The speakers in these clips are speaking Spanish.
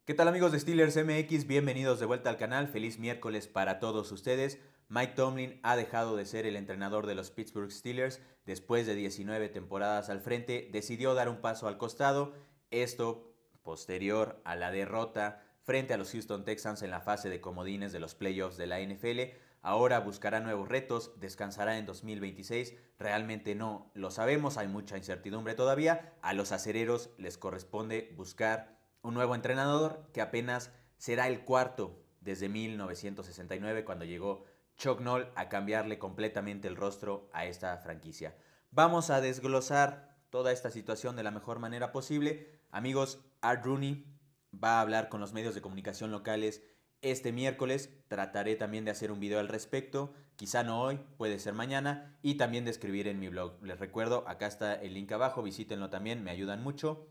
¿Qué tal amigos de Steelers MX? Bienvenidos de vuelta al canal. Feliz miércoles para todos ustedes. Mike Tomlin ha dejado de ser el entrenador de los Pittsburgh Steelers después de 19 temporadas al frente. Decidió dar un paso al costado. Esto posterior a la derrota frente a los Houston Texans en la fase de comodines de los playoffs de la NFL. Ahora buscará nuevos retos, descansará en 2026. Realmente no lo sabemos, hay mucha incertidumbre todavía. A los acereros les corresponde buscar un nuevo entrenador que apenas será el cuarto desde 1969 cuando llegó Chuck Noll a cambiarle completamente el rostro a esta franquicia. Vamos a desglosar toda esta situación de la mejor manera posible. Amigos, Art Rooney va a hablar con los medios de comunicación locales este miércoles. Trataré también de hacer un video al respecto, quizá no hoy, puede ser mañana, y también de escribir en mi blog. Les recuerdo, acá está el link abajo, visítenlo también, me ayudan mucho.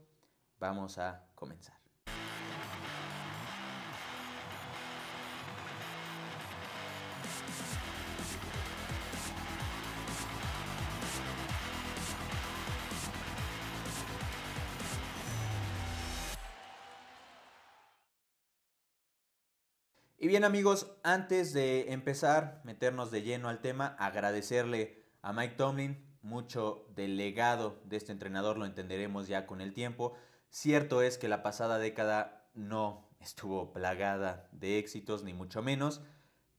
Vamos a comenzar. Y bien amigos, antes de empezar, meternos de lleno al tema, agradecerle a Mike Tomlin. Mucho del legado de este entrenador lo entenderemos ya con el tiempo. Cierto es que la pasada década no estuvo plagada de éxitos, ni mucho menos,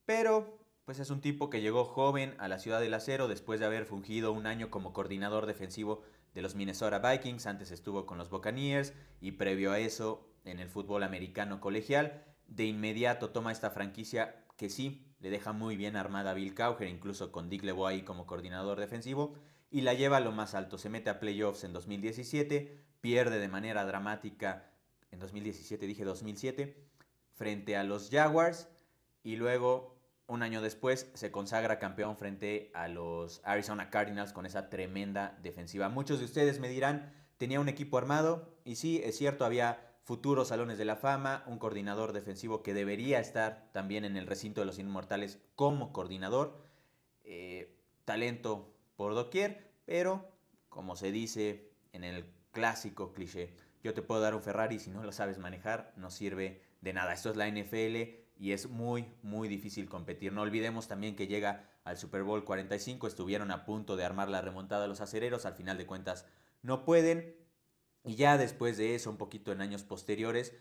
pero pues es un tipo que llegó joven a la Ciudad del Acero después de haber fungido un año como coordinador defensivo de los Minnesota Vikings. Antes estuvo con los Buccaneers y previo a eso en el fútbol americano colegial. De inmediato toma esta franquicia que sí le deja muy bien armada a Bill Cowher, incluso con Dick LeBeau ahí como coordinador defensivo, y la lleva a lo más alto. Se mete a playoffs en 2017, pierde de manera dramática en 2017, dije 2007, frente a los Jaguars, y luego un año después se consagra campeón frente a los Arizona Cardinals con esa tremenda defensiva. Muchos de ustedes me dirán, tenía un equipo armado, y sí, es cierto, había futuros salones de la fama, un coordinador defensivo que debería estar también en el recinto de los inmortales como coordinador, talento por doquier, pero como se dice en el clásico cliché, yo te puedo dar un Ferrari, si no lo sabes manejar, no sirve de nada. Esto es la NFL y es muy difícil competir. No olvidemos también que llega al Super Bowl 45, estuvieron a punto de armar la remontada a los acereros, al final de cuentas no pueden. Y ya después de eso, un poquito en años posteriores,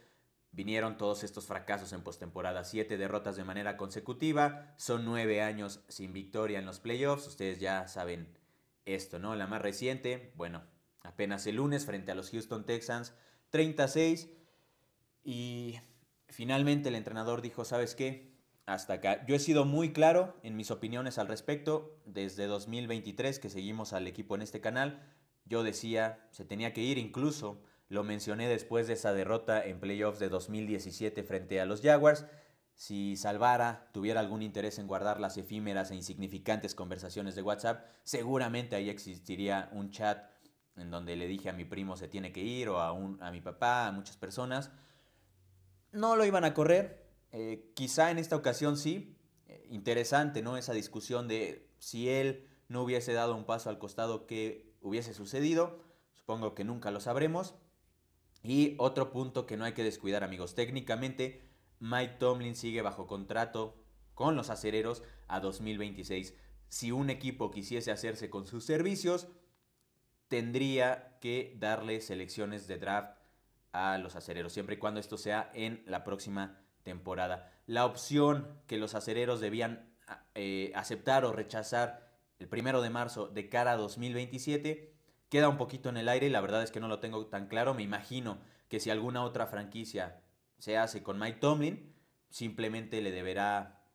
vinieron todos estos fracasos en postemporada. 7 derrotas de manera consecutiva. Son 9 años sin victoria en los playoffs. Ustedes ya saben esto, ¿no? La más reciente, bueno, apenas el lunes frente a los Houston Texans, 36. Y finalmente el entrenador dijo, ¿sabes qué? Hasta acá. Yo he sido muy claro en mis opiniones al respecto. Desde 2023 que seguimos al equipo en este canal, yo decía, se tenía que ir, incluso lo mencioné después de esa derrota en playoffs de 2017 frente a los Jaguars. Si Salvara tuviera algún interés en guardar las efímeras e insignificantes conversaciones de WhatsApp, seguramente ahí existiría un chat en donde le dije a mi primo se tiene que ir, o a mi papá, a muchas personas. No lo iban a correr. Quizá en esta ocasión sí. Interesante, ¿no? Esa discusión de si él no hubiese dado un paso al costado, ¿qué hubiese sucedido? Supongo que nunca lo sabremos. Y otro punto que no hay que descuidar, amigos. Técnicamente, Mike Tomlin sigue bajo contrato con los acereros a 2026. Si un equipo quisiese hacerse con sus servicios, tendría que darle selecciones de draft a los acereros, siempre y cuando esto sea en la próxima temporada. La opción que los acereros debían aceptar o rechazar el 1 de marzo de cara a 2027 queda un poquito en el aire y la verdad es que no lo tengo tan claro. Me imagino que si alguna otra franquicia se hace con Mike Tomlin, simplemente le deberá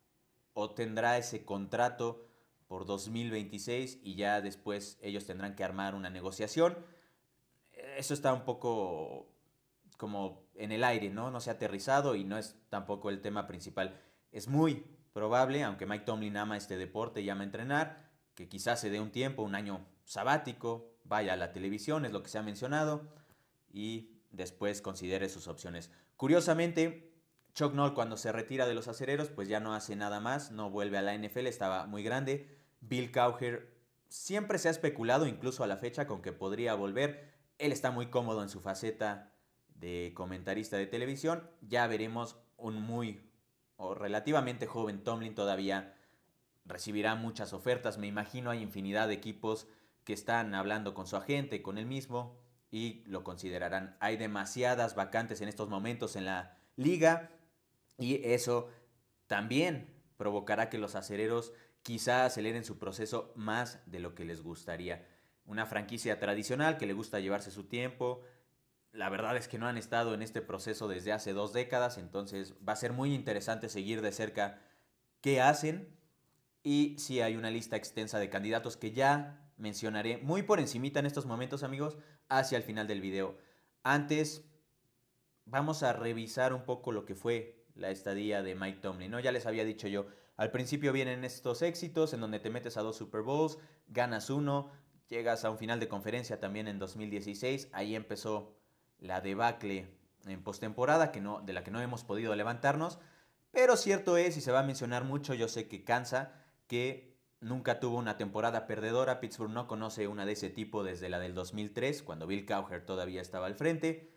o tendrá ese contrato por 2026 y ya después ellos tendrán que armar una negociación. Eso está un poco como en el aire, ¿no? No se ha aterrizado y no es tampoco el tema principal. Es muy probable, aunque Mike Tomlin ama este deporte y ama entrenar, que quizás se dé un tiempo, un año sabático, vaya a la televisión, es lo que se ha mencionado, y después considere sus opciones. Curiosamente, Chuck Noll cuando se retira de los acereros, pues ya no hace nada más, no vuelve a la NFL, estaba muy grande. Bill Cowher siempre se ha especulado, incluso a la fecha, con que podría volver. Él está muy cómodo en su faceta de comentarista de televisión. Ya veremos un muy o relativamente joven Tomlin. Todavía recibirá muchas ofertas. Me imagino hay infinidad de equipos que están hablando con su agente, con él mismo, y lo considerarán. Hay demasiadas vacantes en estos momentos en la liga y eso también provocará que los acereros quizá aceleren su proceso más de lo que les gustaría. Una franquicia tradicional que le gusta llevarse su tiempo. La verdad es que no han estado en este proceso desde hace 2 décadas, entonces va a ser muy interesante seguir de cerca qué hacen. Y sí hay una lista extensa de candidatos que ya mencionaré muy por encimita en estos momentos, amigos, hacia el final del video. Antes, vamos a revisar un poco lo que fue la estadía de Mike Tomlin, ¿no? Ya les había dicho yo, al principio vienen estos éxitos en donde te metes a 2 Super Bowls, ganas uno, llegas a un final de conferencia también en 2016, ahí empezó la debacle en postemporada de la que no hemos podido levantarnos, pero cierto es, y se va a mencionar mucho, yo sé que cansa, que nunca tuvo una temporada perdedora. Pittsburgh no conoce una de ese tipo desde la del 2003, cuando Bill Cowher todavía estaba al frente.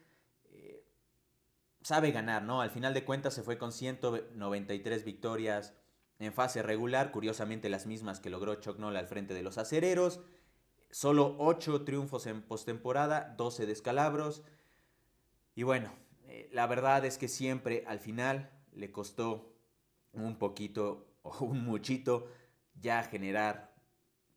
Sabe ganar, ¿no? Al final de cuentas se fue con 193 victorias en fase regular, curiosamente las mismas que logró Chuck Noll al frente de los acereros. Solo 8 triunfos en postemporada, 12 descalabros. Y bueno, la verdad es que siempre al final le costó un poquito o un muchito ya generar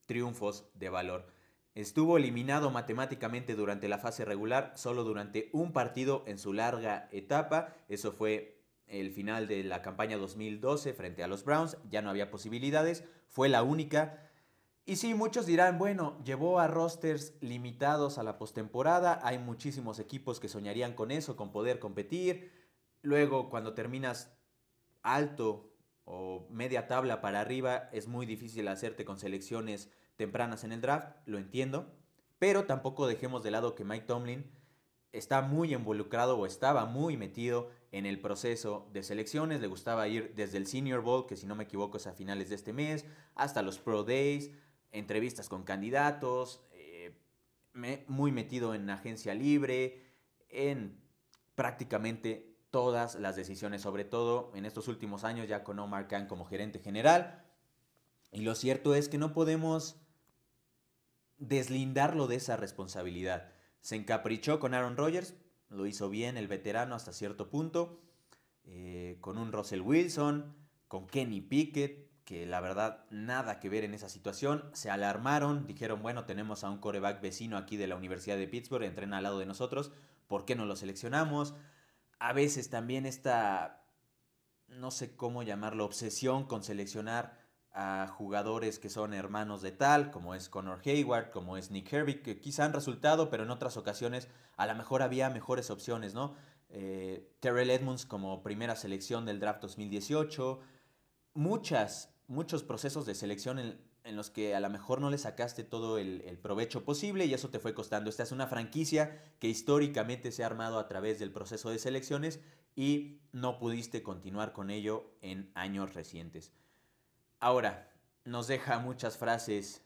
triunfos de valor. Estuvo eliminado matemáticamente durante la fase regular, solo durante un partido en su larga etapa. Eso fue el final de la campaña 2012 frente a los Browns. Ya no había posibilidades, fue la única. Y sí, muchos dirán, bueno, llevó a rosters limitados a la postemporada. Hay muchísimos equipos que soñarían con eso, con poder competir. Luego, cuando terminas alto o media tabla para arriba, es muy difícil hacerte con selecciones tempranas en el draft, lo entiendo, pero tampoco dejemos de lado que Mike Tomlin está muy involucrado o estaba muy metido en el proceso de selecciones. Le gustaba ir desde el Senior Bowl, que si no me equivoco es a finales de este mes, hasta los Pro Days, entrevistas con candidatos, muy metido en agencia libre, en prácticamente todas las decisiones, sobre todo en estos últimos años ya con Omar Khan como gerente general. Y lo cierto es que no podemos deslindarlo de esa responsabilidad. Se encaprichó con Aaron Rodgers, lo hizo bien el veterano hasta cierto punto, con un Russell Wilson, con Kenny Pickett, que la verdad nada que ver en esa situación. Se alarmaron, dijeron, bueno, tenemos a un quarterback vecino aquí de la Universidad de Pittsburgh, entrena al lado de nosotros, ¿por qué no lo seleccionamos? A veces también esta, no sé cómo llamarlo, obsesión con seleccionar a jugadores que son hermanos de tal, como es Connor Hayward, como es Nick Herbig, que quizá han resultado, pero en otras ocasiones a lo mejor había mejores opciones, ¿no? Terrell Edmunds como primera selección del draft 2018, muchos procesos de selección en los que a lo mejor no le sacaste todo el provecho posible y eso te fue costando. Esta es una franquicia que históricamente se ha armado a través del proceso de selecciones y no pudiste continuar con ello en años recientes. Ahora, nos deja muchas frases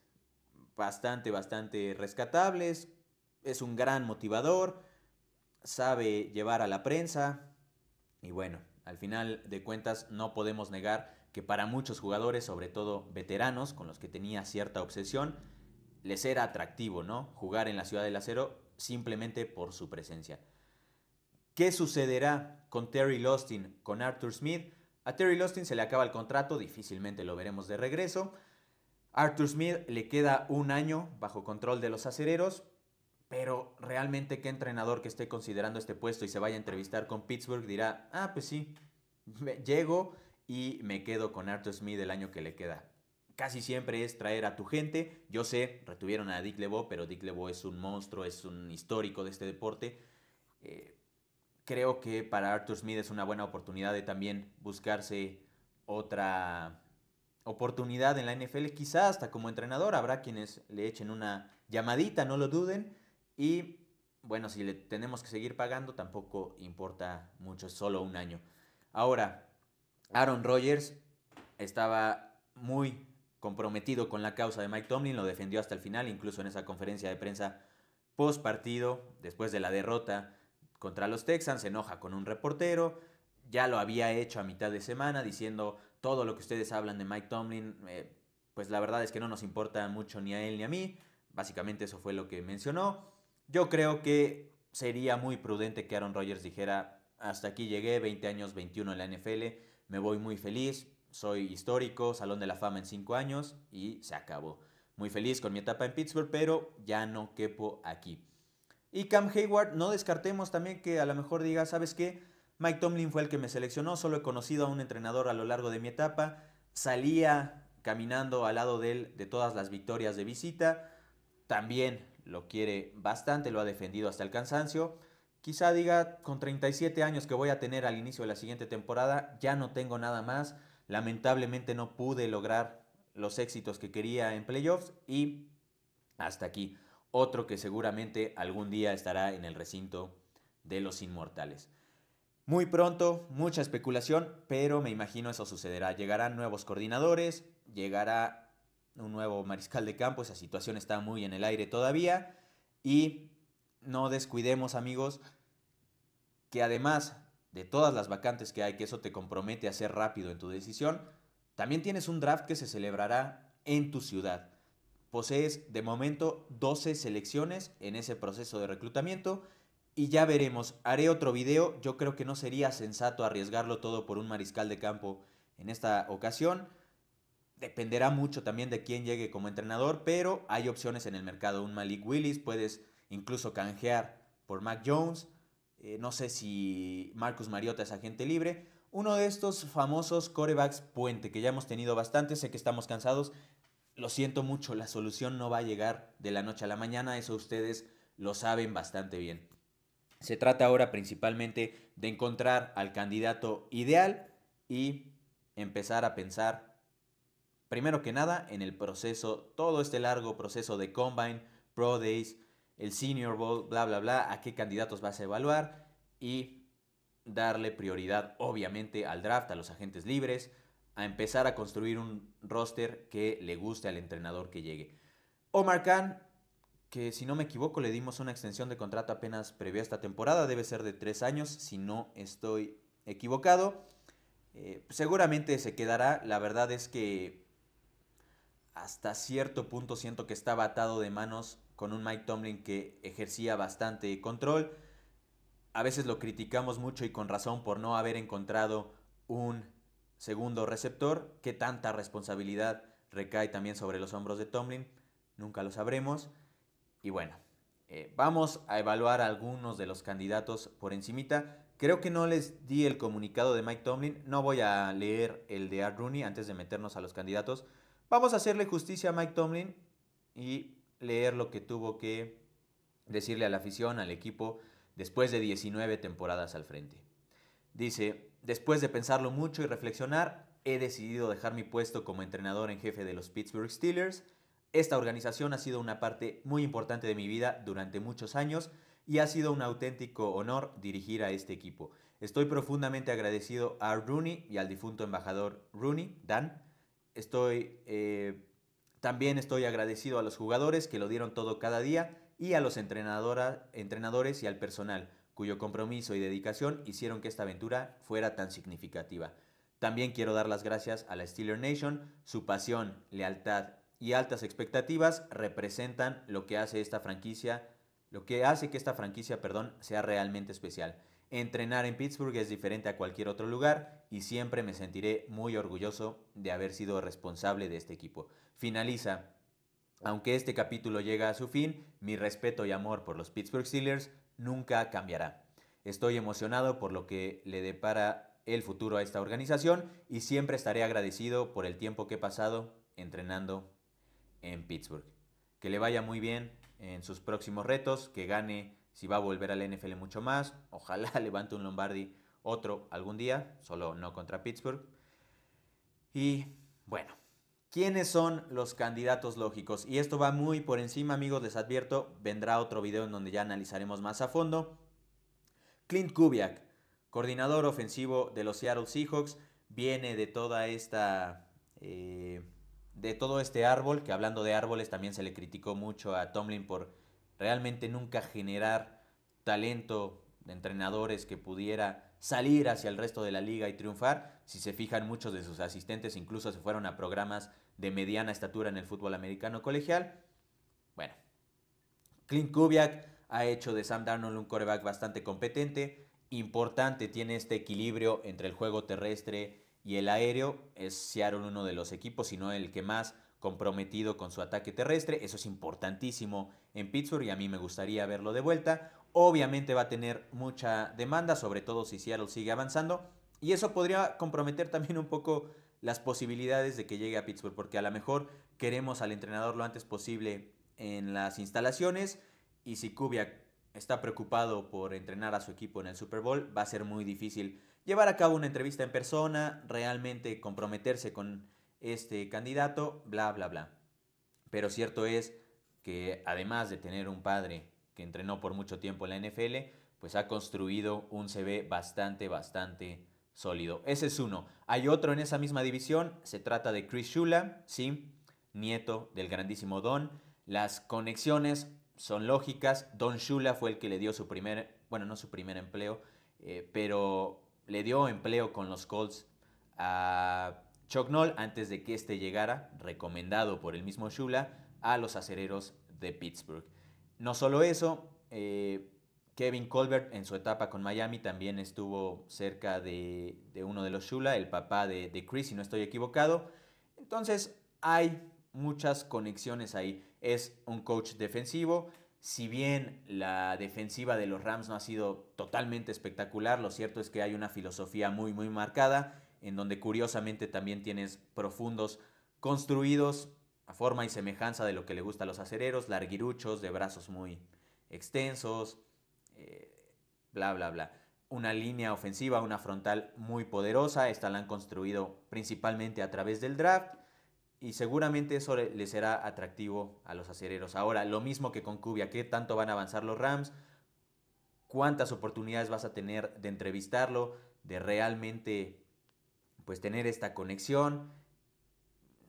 bastante rescatables, es un gran motivador, sabe llevar a la prensa y bueno, al final de cuentas no podemos negar que para muchos jugadores, sobre todo veteranos con los que tenía cierta obsesión, les era atractivo, ¿no? Jugar en la Ciudad del Acero simplemente por su presencia. ¿Qué sucederá con Terry Lostin, con Arthur Smith? A Terry Lostin se le acaba el contrato, difícilmente lo veremos de regreso. Arthur Smith le queda un año bajo control de los acereros, pero realmente qué entrenador que esté considerando este puesto y se vaya a entrevistar con Pittsburgh dirá, pues sí, llego y me quedo con Arthur Smith el año que le queda. Casi siempre es traer a tu gente. Yo sé, retuvieron a Dick LeBeau, pero Dick LeBeau es un monstruo, es un histórico de este deporte. Creo que para Arthur Smith es una buena oportunidad de también buscarse otra oportunidad en la NFL, quizá hasta como entrenador. Habrá quienes le echen una llamadita, no lo duden. Y bueno, si le tenemos que seguir pagando, tampoco importa mucho, es solo un año. Ahora, Aaron Rodgers estaba muy comprometido con la causa de Mike Tomlin, lo defendió hasta el final, incluso en esa conferencia de prensa post partido, después de la derrota contra los Texans, se enoja con un reportero. Ya lo había hecho a mitad de semana diciendo todo lo que ustedes hablan de Mike Tomlin, pues la verdad es que no nos importa mucho ni a él ni a mí. Básicamente eso fue lo que mencionó. Yo creo que sería muy prudente que Aaron Rodgers dijera, hasta aquí llegué, 20 años, 21 en la NFL, me voy muy feliz, soy histórico, Salón de la Fama en 5 años y se acabó. Muy feliz con mi etapa en Pittsburgh, pero ya no quepo aquí. Y Cam Hayward, no descartemos también que a lo mejor diga, ¿sabes qué? Mike Tomlin fue el que me seleccionó, solo he conocido a un entrenador a lo largo de mi etapa, salía caminando al lado de él de todas las victorias de visita, también lo quiere bastante, lo ha defendido hasta el cansancio. Quizá diga, con 37 años que voy a tener al inicio de la siguiente temporada, ya no tengo nada más, lamentablemente no pude lograr los éxitos que quería en playoffs y hasta aquí. Otro que seguramente algún día estará en el recinto de los inmortales. Muy pronto, mucha especulación, pero me imagino eso sucederá. Llegarán nuevos coordinadores, llegará un nuevo mariscal de campo, esa situación está muy en el aire todavía. Y no descuidemos, amigos, que además de todas las vacantes que hay, que eso te compromete a ser rápido en tu decisión, también tienes un draft que se celebrará en tu ciudad. Posees de momento 12 selecciones en ese proceso de reclutamiento y ya veremos. Haré otro video. Yo creo que no sería sensato arriesgarlo todo por un mariscal de campo en esta ocasión. Dependerá mucho también de quién llegue como entrenador, pero hay opciones en el mercado. Un Malik Willis, puedes incluso canjear por Mac Jones. No sé si Marcus Mariota es agente libre. Uno de estos famosos quarterbacks puente, que ya hemos tenido bastante. Sé que estamos cansados. Lo siento mucho, la solución no va a llegar de la noche a la mañana. Eso ustedes lo saben bastante bien. Se trata ahora principalmente de encontrar al candidato ideal y empezar a pensar, primero que nada, en el proceso, todo este largo proceso de Combine, Pro Days, el Senior Bowl, bla, bla, bla, a qué candidatos vas a evaluar y darle prioridad, obviamente, al draft, a los agentes libres, a empezar a construir un roster que le guste al entrenador que llegue. Omar Khan, que si no me equivoco le dimos una extensión de contrato apenas previa a esta temporada, debe ser de 3 años, si no estoy equivocado. Seguramente se quedará, la verdad es que hasta cierto punto siento que estaba atado de manos con un Mike Tomlin que ejercía bastante control. A veces lo criticamos mucho y con razón por no haber encontrado un segundo receptor. ¿Qué tanta responsabilidad recae también sobre los hombros de Tomlin? Nunca lo sabremos. Y bueno, vamos a evaluar algunos de los candidatos por encimita. Creo que no les di el comunicado de Mike Tomlin. No voy a leer el de Art Rooney antes de meternos a los candidatos. Vamos a hacerle justicia a Mike Tomlin y leer lo que tuvo que decirle a la afición, al equipo, después de 19 temporadas al frente. Dice, después de pensarlo mucho y reflexionar, he decidido dejar mi puesto como entrenador en jefe de los Pittsburgh Steelers. Esta organización ha sido una parte muy importante de mi vida durante muchos años y ha sido un auténtico honor dirigir a este equipo. Estoy profundamente agradecido a Rooney y al difunto embajador Rooney, Dan. También estoy agradecido a los jugadores que lo dieron todo cada día y a los entrenadores y al personal, cuyo compromiso y dedicación hicieron que esta aventura fuera tan significativa. También quiero dar las gracias a la Steeler Nation. Su pasión, lealtad y altas expectativas representan lo que hace esta franquicia, lo que hace que esta franquicia, sea realmente especial. Entrenar en Pittsburgh es diferente a cualquier otro lugar y siempre me sentiré muy orgulloso de haber sido responsable de este equipo. Finaliza. Aunque este capítulo llega a su fin, mi respeto y amor por los Pittsburgh Steelers nunca cambiará. Estoy emocionado por lo que le depara el futuro a esta organización y siempre estaré agradecido por el tiempo que he pasado entrenando en Pittsburgh. Que le vaya muy bien en sus próximos retos, que gane si va a volver al NFL mucho más. Ojalá levante un Lombardi otro algún día, solo no contra Pittsburgh. Y bueno, ¿quiénes son los candidatos lógicos? Y esto va muy por encima, amigos, les advierto, vendrá otro video en donde ya analizaremos más a fondo. Clint Kubiak, coordinador ofensivo de los Seattle Seahawks, viene de toda esta... de todo este árbol, que hablando de árboles también se le criticó mucho a Tomlin por realmente nunca generar talento de entrenadores que pudiera salir hacia el resto de la liga y triunfar. Si se fijan, muchos de sus asistentes incluso se fueron a programas de mediana estatura en el fútbol americano colegial. Bueno, Clint Kubiak ha hecho de Sam Darnold un quarterback bastante competente, importante, tiene este equilibrio entre el juego terrestre y el aéreo. Es Seattle uno de los equipos, si no el que más comprometido con su ataque terrestre. Eso es importantísimo en Pittsburgh y a mí me gustaría verlo de vuelta. Obviamente va a tener mucha demanda, sobre todo si Seattle sigue avanzando. Y eso podría comprometer también un poco las posibilidades de que llegue a Pittsburgh, porque a lo mejor queremos al entrenador lo antes posible en las instalaciones, y si Kubiak está preocupado por entrenar a su equipo en el Super Bowl, va a ser muy difícil llevar a cabo una entrevista en persona, realmente comprometerse con este candidato, bla, bla, bla. Pero cierto es que además de tener un padre que entrenó por mucho tiempo en la NFL, pues ha construido un CV bastante, bastante sólido. Ese es uno. Hay otro en esa misma división, se trata de Chris Shula, sí, nieto del grandísimo Don. Las conexiones son lógicas. Don Shula fue el que le dio su primer, bueno, no su primer empleo, pero le dio empleo con los Colts a Chuck Noll antes de que este llegara, recomendado por el mismo Shula, a los acereros de Pittsburgh. No solo eso, Kevin Colbert en su etapa con Miami también estuvo cerca de uno de los Shula, el papá de Chris, si no estoy equivocado. Entonces hay muchas conexiones ahí. Es un coach defensivo. Si bien la defensiva de los Rams no ha sido totalmente espectacular, lo cierto es que hay una filosofía muy, muy marcada, en donde curiosamente también tienes profundos construidos a forma y semejanza de lo que le gusta a los acereros, larguiruchos, de brazos muy extensos, eh, bla, bla, bla. Una línea ofensiva, una frontal muy poderosa. Esta la han construido principalmente a través del draft y seguramente eso le será atractivo a los acereros. Ahora, lo mismo que con Kubiak, ¿qué tanto van a avanzar los Rams? ¿Cuántas oportunidades vas a tener de entrevistarlo, de realmente pues tener esta conexión?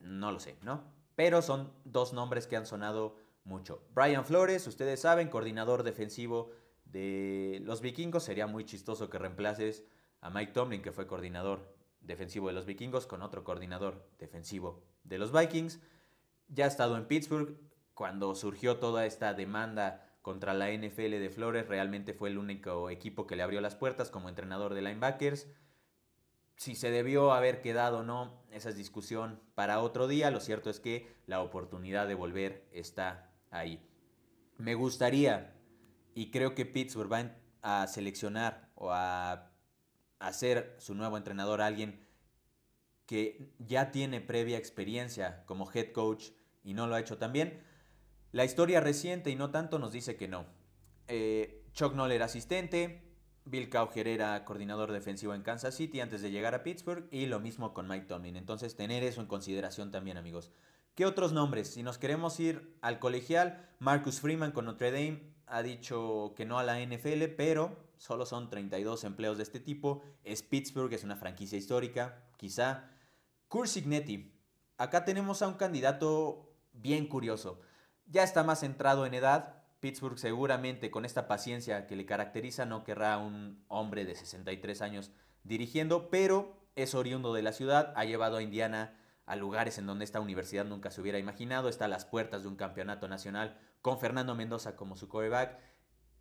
No lo sé, ¿no? Pero son dos nombres que han sonado mucho. Brian Flores, ustedes saben, coordinador defensivo de los Vikingos. Sería muy chistoso que reemplaces a Mike Tomlin, que fue coordinador defensivo de los Vikingos, con otro coordinador defensivo de los Vikings. Ya ha estado en Pittsburgh. Cuando surgió toda esta demanda contra la NFL de Flores, realmente fue el único equipo que le abrió las puertas como entrenador de linebackers. Si se debió haber quedado o no, esa es discusión para otro día. Lo cierto es que la oportunidad de volver está ahí. Me gustaría, y creo que Pittsburgh va a seleccionar o a hacer su nuevo entrenador a alguien que ya tiene previa experiencia como head coach y no lo ha hecho tan bien. La historia reciente y no tanto nos dice que no. Chuck Noll era asistente, Bill Cowher era coordinador defensivo en Kansas City antes de llegar a Pittsburgh, y lo mismo con Mike Tomlin. Entonces, tener eso en consideración también, amigos. ¿Qué otros nombres? Si nos queremos ir al colegial, Marcus Freeman con Notre Dame ha dicho que no a la NFL, pero solo son 32 empleos de este tipo. Es Pittsburgh, es una franquicia histórica, quizá. Curt Cignetti. Acá tenemos a un candidato bien curioso. Ya está más centrado en edad. Pittsburgh seguramente con esta paciencia que le caracteriza no querrá un hombre de 63 años dirigiendo, pero es oriundo de la ciudad, ha llevado a Indiana a lugares en donde esta universidad nunca se hubiera imaginado, está a las puertas de un campeonato nacional con Fernando Mendoza como su quarterback.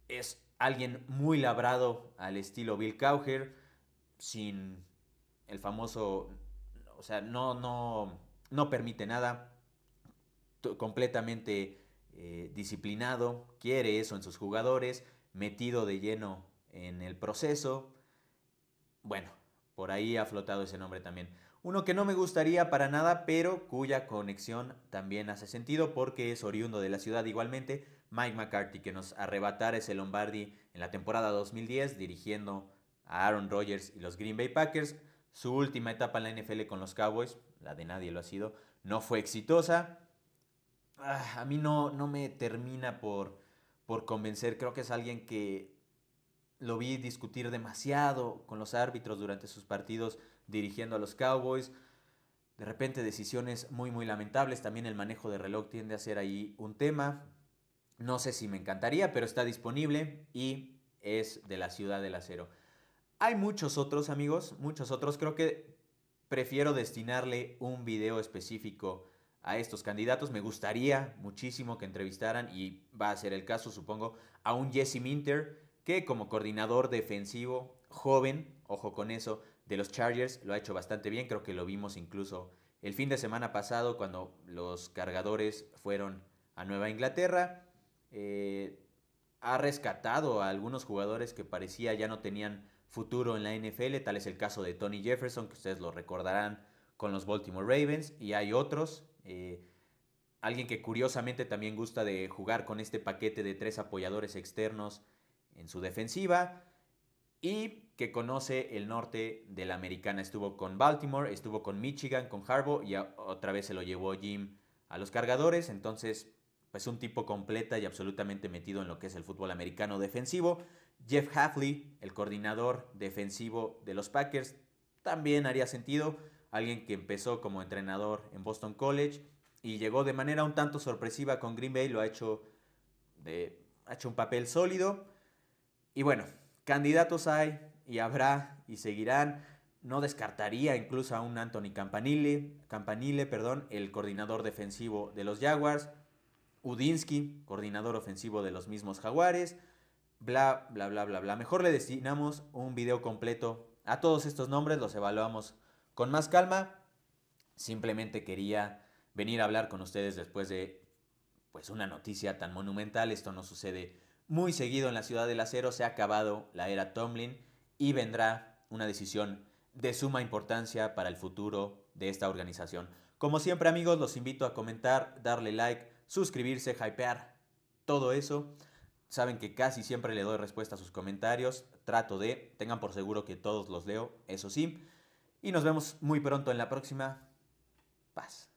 Es alguien muy labrado al estilo Bill Cowher, sin el famoso, o sea, no permite nada, completamente disciplinado, quiere eso en sus jugadores, metido de lleno en el proceso. Bueno, por ahí ha flotado ese nombre también. Uno que no me gustaría para nada, pero cuya conexión también hace sentido porque es oriundo de la ciudad igualmente, Mike McCarthy, que nos arrebatara ese Lombardi en la temporada 2010 dirigiendo a Aaron Rodgers y los Green Bay Packers. Su última etapa en la NFL con los Cowboys, la de nadie lo ha sido, no fue exitosa. A mí no me termina por convencer. Creo que es alguien que lo vi discutir demasiado con los árbitros durante sus partidos dirigiendo a los Cowboys. De repente decisiones muy muy lamentables. También el manejo de reloj tiende a ser ahí un tema. No sé si me encantaría, pero está disponible y es de la Ciudad del Acero. Hay muchos otros, amigos, muchos otros. Creo que prefiero destinarle un video específico a estos candidatos. Me gustaría muchísimo que entrevistaran, y va a ser el caso, supongo, a un Jesse Minter, que como coordinador defensivo joven, ojo con eso, de los Chargers, lo ha hecho bastante bien. Creo que lo vimos incluso el fin de semana pasado cuando los Cargadores fueron a Nueva Inglaterra. Ha rescatado a algunos jugadores que parecía ya no tenían futuro en la NFL. Tal es el caso de Tony Jefferson, que ustedes lo recordarán con los Baltimore Ravens, y hay otros. Alguien que curiosamente también gusta de jugar con este paquete de 3 apoyadores externos en su defensiva y que conoce el norte de la americana. Estuvo con Baltimore, estuvo con Michigan, con Harbaugh, y otra vez se lo llevó Jim a los Cargadores. Entonces, pues un tipo completa y absolutamente metido en lo que es el fútbol americano defensivo. Jeff Hafley, el coordinador defensivo de los Packers, también haría sentido. Alguien que empezó como entrenador en Boston College y llegó de manera un tanto sorpresiva con Green Bay. Lo ha hecho un papel sólido. Y bueno, candidatos hay y habrá y seguirán. No descartaría incluso a un Anthony Campanile, el coordinador defensivo de los Jaguars. Udinsky, coordinador ofensivo de los mismos Jaguares. Bla, bla, bla, bla, bla. Mejor le destinamos un video completo a todos estos nombres. Los evaluamos con más calma. Simplemente quería venir a hablar con ustedes después de pues una noticia tan monumental. Esto no sucede muy seguido en la Ciudad del Acero. Se ha acabado la era Tomlin y vendrá una decisión de suma importancia para el futuro de esta organización. Como siempre, amigos, los invito a comentar, darle like, suscribirse, hypear, todo eso. Saben que casi siempre le doy respuesta a sus comentarios. Tengan por seguro que todos los leo, eso sí. Y nos vemos muy pronto en la próxima. Paz.